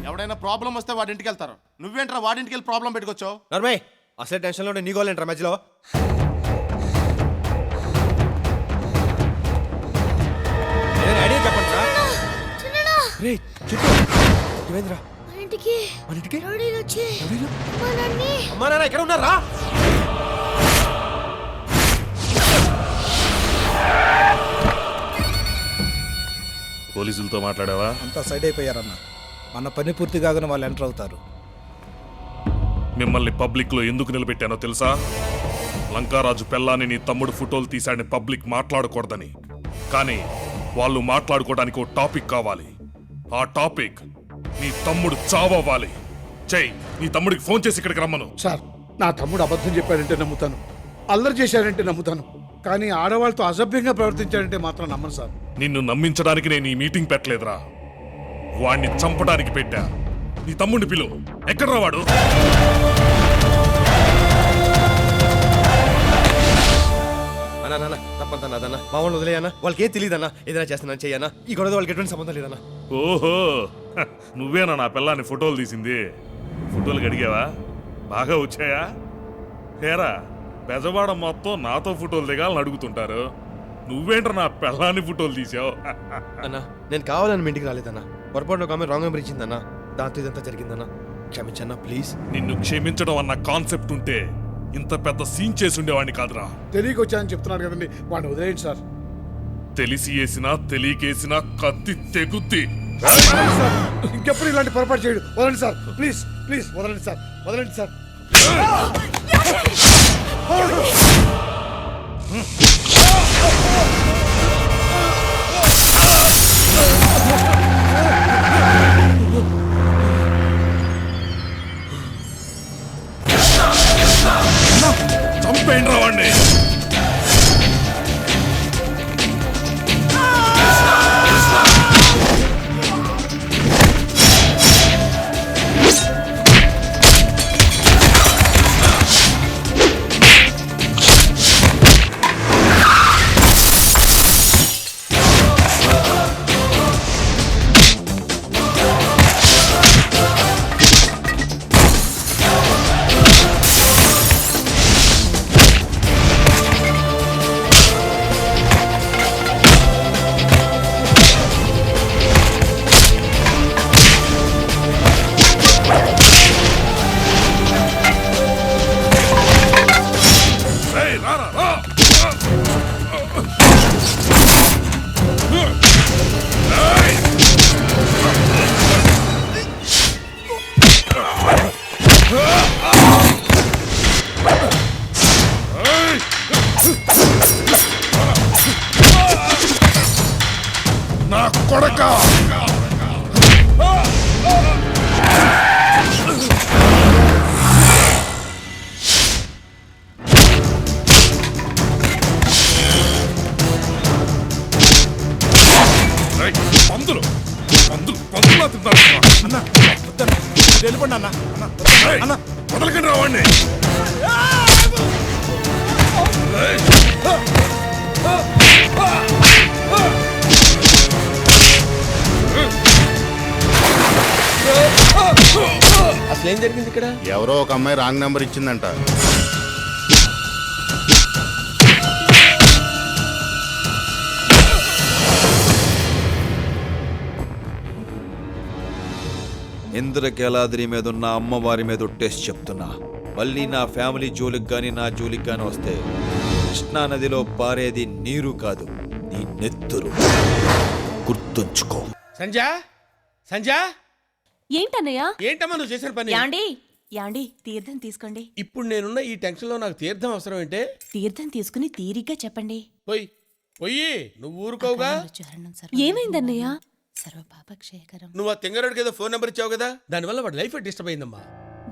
ఎవడైనా ప్రాబ్లం వస్తే వాడి ఇంటికి వెళ్తారు. నువ్వేంట్రా వాడింటికి వెళ్ళి ప్రాబ్లం పెట్టుకొచ్చావు? నర్మయ్ అసలు టెన్షన్లో నీ గోలేంట్రా మధ్యలో? ఐడియా చెప్పండి సార్. రే చెప్పు ఏమైందిరా? మన ఇంటికి రౌడీలు వచ్చి అమ్మా నాన్న ఎక్కడ ఉన్నారా? పోలీసులతో మాట్లాడావా? అంతా సైడ్ అయిపోయారన్న. మన పని పూర్తి కాగానే వాళ్ళు ఎంటర్ అవుతారు. మిమ్మల్ని పబ్లిక్లో ఎందుకు నిలబెట్టానో తెలుసా? లంకారాజు పెళ్ళాన్ని నీ తమ్ముడు ఫోటోలు తీశాడని పబ్లిక్ మాట్లాడకూడదని. కానీ వాళ్ళు మాట్లాడుకోవడానికి ఓ టాపిక్ కావాలి. ఆ టాపిక్ నీ తమ్ముడు చావవ్వాలి. చెయ్, నీ తమ్ముడికి ఫోన్ చేసి ఇక్కడికి రమ్మను. సార్, నా తమ్ముడు అబద్ధం చెప్పాడంటే నమ్ముతాను, అల్లరి చేశాడంటే నమ్ముతాను, కానీ ఆడవాళ్ళతో అసభ్యంగా ప్రవర్తించాడంటే మాత్రం నమ్మను సార్. నిన్ను నమ్మించడానికి నేను ఈ మీటింగ్ పెట్టలేదురా, వాణ్ణి చంపడానికి పెట్టా. నీ తమ్ముడిని పిలువు. ఎక్కడ్రా వాడు? అన్నా నాన్న తప్పంతన్నా మా వాళ్ళు వదిలేయన్నా. వాళ్ళకి ఏం తెలియదన్నా. ఏదైనా చేస్తున్నాను చెయ్యన్నా. ఈ గొడవ వాళ్ళకి ఎటువంటి సంబంధం లేదన్నా. ఓహో, నువ్వేనా నా పిల్లాన్ని ఫోటోలు తీసింది? ఫోటోలు కడిగావా? బాగా వచ్చాయా? హేరా, బెజవాడ మొత్తం నాతో ఫోటోలు దిగాలని అడుగుతుంటారు. నువ్వేంట్రా నా పిల్లాన్ని ఫోటోలు తీసావు? అన్నా నేను కావాలని మీ ఇంటికి రాలేదన్నా. పొరపాటు ఒక ఆమె రాంగ్ నెంబర్ ఇచ్చిందన్నా. దాంతో ఇదంతా జరిగిందన్నా. క్షమించన్నా ప్లీజ్. నిన్ను క్షమించడం అన్న కాన్సెప్ట్ ఉంటే ఇంత పెద్ద సీన్ చేసి ఉండేవాడిని కాదురా. తెలియక వచ్చానని చెప్తున్నాడు కదండి, వాడిని వదిలేయండి సార్. తెలిసి వేసినా తెలియకేసినా కత్తి తెగుద్ది. సార్, ఇంకెప్పుడు ఇలాంటి పొరపాటు చేయడు. వదలండి సార్, ప్లీజ్ ప్లీజ్ వదలండి సార్, వదలండి సార్. చంపేయండి వాడిని. నా కొడకా, పందులు పందులు పందులా తింటారు. వెళ్ళిపోండి అన్న. అన్న వదలకండి రావండి. అసలు ఏం జరిగింది ఇక్కడ? ఎవరో ఒక అమ్మాయి రాంగ్ నెంబర్ ఇచ్చిందంట. ఇంద్రకీలాద్రి మీద ఉన్న అమ్మవారి మీద టెస్ట్ చెప్తున్నా. మళ్ళీ నా ఫ్యామిలీ జోలికి కానీ నా జోలికి కానీ వస్తే కృష్ణా నదిలో పారేది నీరు కాదు, నీ నెత్తురు. గుర్తుంచుకో. సంజా, సంజా, ఏంటన్నయ్యా? ఏంటమ్మా నువ్వు చేసిన పని? యాండి యాండి తీర్థం తీసుకోండి. ఇప్పుడు నేనున్న ఈ టెన్షన్ లో నాకు తీర్థం అవసరం ఏంటే? తీర్థం తీసుకుని తీరిగ్గా చెప్పండి. పోయి పోయి, నువ్వు ఊరుకోవుగా. ఏమైందన్నయ్యా? సర్వపాపక్షేకరం. నువ్వు ఆ తింగరుడికి ఏదో ఫోన్ నెంబర్ ఇచ్చావు కదా, దానివల్ల వాడి లైఫ్ డిస్టర్బ్ అయిందమ్మా.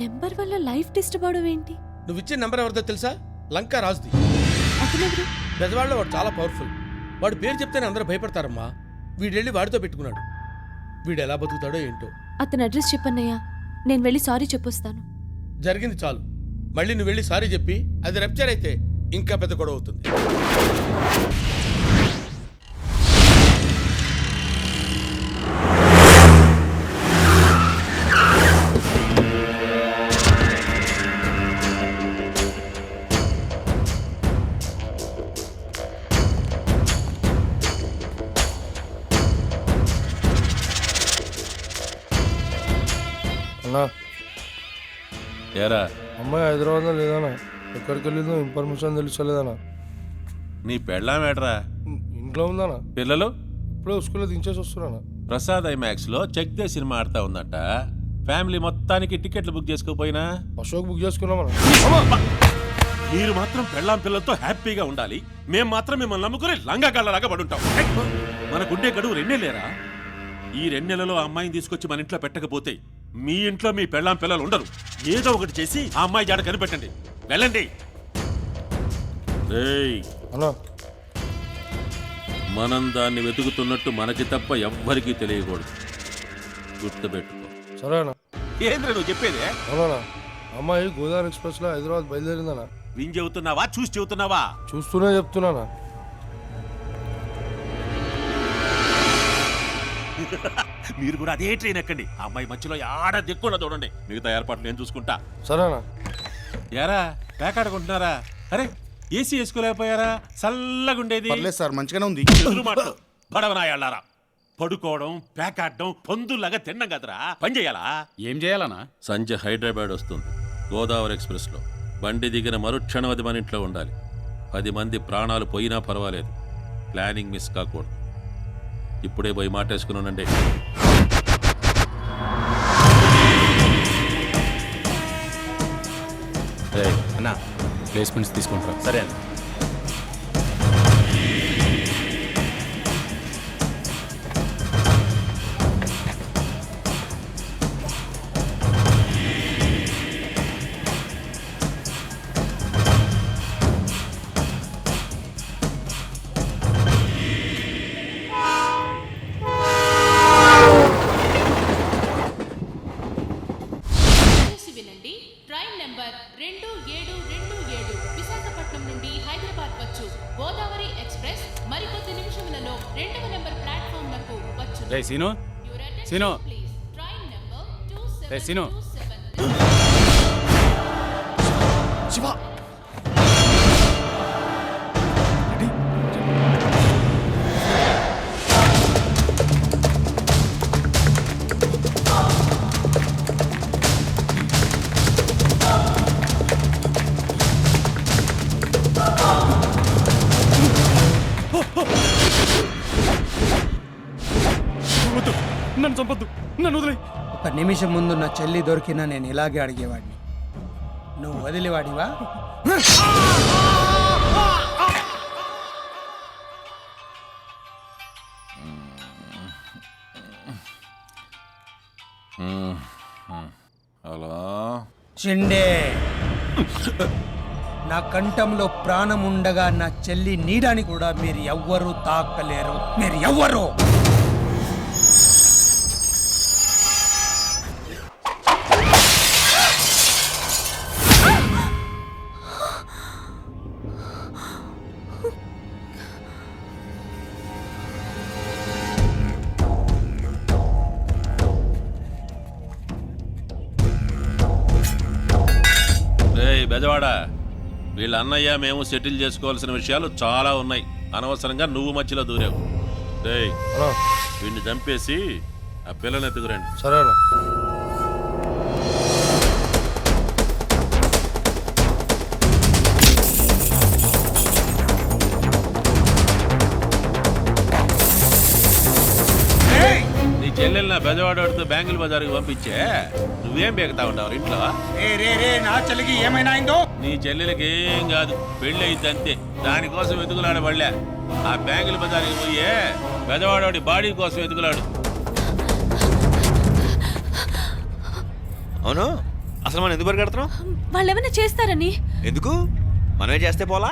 నెంబర్ వల్ల లైఫ్ డిస్టర్బ్ అవడం ఏంటి? నువ్వు ఇచ్చిన నెంబర్ ఎవరిదో తెలుసా? లంకా రాజుది. అతనెవరు? పెద్దవాళ్ళలో వాడు చాలా పవర్ఫుల్. వాడు పేరు చెప్తేనే అందరూ భయపడతారమ్మా. వీడెళ్ళి వాడితో పెట్టుకున్నాడు. వీడు ఎలా బతుకుతాడో ఏంటో. అతని అడ్రస్ చెప్పన్నయ్యా, నేను వెళ్ళి సారీ చెప్పొస్తాను. జరిగింది చాలు. మళ్ళీ నువ్వు వెళ్ళి సారీ చెప్పి అది రప్చర్ అయితే ఇంకా పెద్ద గొడవ అవుతుంది. అన్నా ఏరా అమ్మాయి హైదరాబాద్లో లేదన్నా, ఎక్కడికి వెళ్ళిందో ఇన్ఫర్మేషన్ తెలుస్తలేదన్నా. నీ పెళ్ళాం ఏట్రా? ఇంట్లో ఉందన్నా, పిల్లలు ఇప్పుడే స్కూల్లో దించేసి వస్తున్నానా. ప్రసాద్ ఐమాక్స్ లో చెక్ దే సినిమా ఆడుతా ఉందట. ఫ్యామిలీ మొత్తానికి టికెట్లు బుక్ చేసుకోపోయినా అశోక్ బుక్ చేసుకున్నామన్నా. మీరు మాత్రం పెళ్ళాం పిల్లలతో హ్యాపీగా ఉండాలి, మేం మాత్రం మిమ్మల్ని నమ్ముకుని లంగా గళ్ళలాగా పడుంటాం. మనకుండే గడువు 2 నెలలేరా? ఈ 2 నెలలో ఆ అమ్మాయిని తీసుకొచ్చి మన ఇంట్లో పెట్టకపోతే మీ ఇంట్లో మీ పెళ్ళాం పిల్లలు ఉండరు. ఏదో ఒకటి చేసి ఆ అమ్మాయి జాడ కనిపెట్టండి. వెళ్ళండి. రేయ్, అన్నా మనం దాన్ని వెతుకుతున్నట్టు మనకి తప్ప ఎవ్వరికీ తెలియకూడదు. గుర్తుపెట్టుకో. సరే అన్నా. ఏంద్ర నువ్వు చెప్పేదే? అవునా, అమ్మాయి గోదావరి ఎక్స్ప్రెస్లో హైదరాబాద్ బయలుదేరిందన్నా. విని చెబుతున్నావా చూసి చెబుతున్నావా? చూస్తూనే చెప్తున్నానా. మీరు కూడా అదే ట్రైన్ ఎక్కండి. ఆ అమ్మాయి మధ్యలో ఆడ దిక్కున చూడండి. మిగతా ఏర్పాట్లు నేను చూసుకుంటా. సరేనా. యారా పేకాడుకుంటున్నారా? అరే ఏసీ వేసుకోలేకపోయారా? చల్లగుండేది. పర్లేదు సార్, మంచిగానే ఉంది. బడవనాయాళ్ళారా, పడుకోవడం పేకాడడం పందుల్లాగా తిన్నాం కదరా. పని చేయాలా? ఏం చేయాలనా? సంజయ్ హైదరాబాద్ వస్తుంది గోదావరి ఎక్స్ప్రెస్ లో. బండి దిగిన మరుక్షణం అది మన ఇంట్లో ఉండాలి. 10 మంది ప్రాణాలు పోయినా పర్వాలేదు, ప్లానింగ్ మిస్ కాకూడదు. ఇప్పుడే పోయి మాటేసుకున్నానండి. అన్నా ప్లేస్మెంట్స్ తీసుకుంటారా? సరే అండి. ట్రైన్ నెంబర్ 2727 విశాఖపట్నం నుండి హైదరాబాద్ వచ్చు గోదావరి ఎక్స్ప్రెస్ మరికొద్ది నిమిషములలో 2వ నెంబర్ ప్లాట్ఫామ్ లకు వచ్చు. రే సీను, సీను, ట్రైన్ నెంబర్ రే సీను. 2727 శివ, నన్ను చంపొద్దు, నన్ను వదిలే. 1 నిమిషం ముందు నా చెల్లి దొరికినా నేను ఇలాగే అడిగేవాడిని. నువ్వు వదిలేవాడివా? హలో చిండే, నా కంఠంలో ప్రాణం ఉండగా నా చెల్లి నీడని కూడా మీరు ఎవ్వరూ తాకలేరు. మీరు ఎవ్వరు? బెజవాడ, వీళ్ళ అన్నయ్య మేము సెటిల్ చేసుకోవాల్సిన విషయాలు చాలా ఉన్నాయి. అనవసరంగా నువ్వు మధ్యలో దూరావు. రేయ్, వీడిని చంపేసి ఆ పిల్లని ఎత్తుకురండి. సరేనా. నీ చెల్లెలు నా బెజవాడతో బ్యాంగిల్ బజార్కి పంపించే నువ్వేం బేగుతా ఉంటావు ఇంట్లో? నా చెల్లికి ఏమైనా అయిందో? నీ చెల్లెలకి ఏం కాదు, పెళ్ళి అయింది అంతే. దానికోసం వెతుకులాడబడలే. ఆ బ్యాంగిల్ బజార్కి పోయే బెజవాడోడి బాడీ కోసం వెతుకులాడు. అవును, అసలు మనం ఎందుకు పరిగెడుతున్నాం? వాళ్ళు ఏమైనా చేస్తారని. ఎందుకు? మనమే చేస్తే పోలా?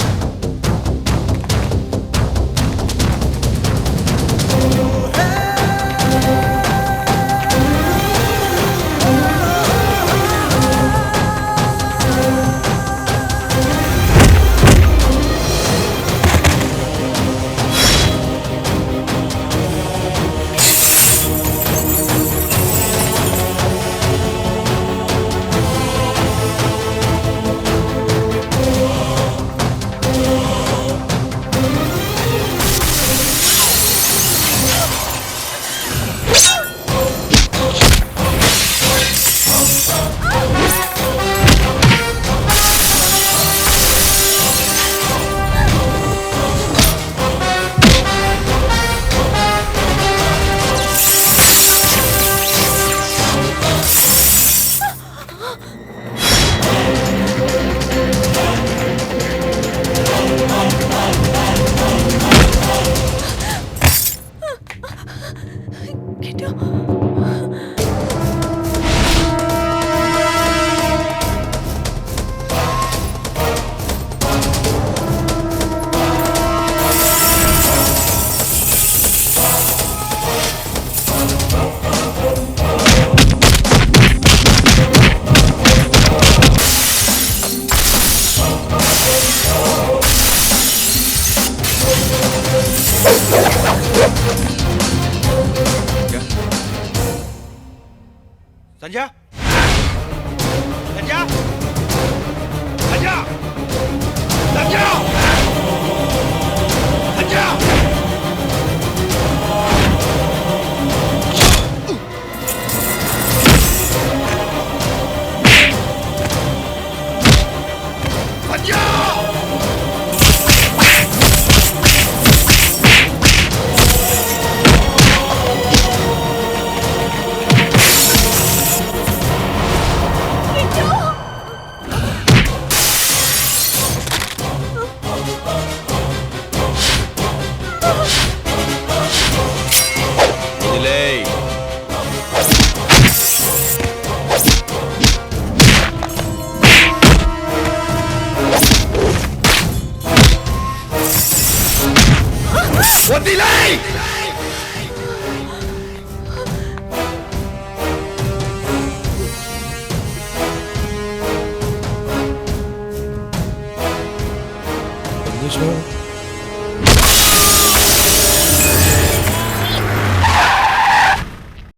సంజయ్ సంజయ్ సంజయ్ సంజయ్ సంజయ్ వదిలేయ్. వదిలేయ్ ఏం చేసినావు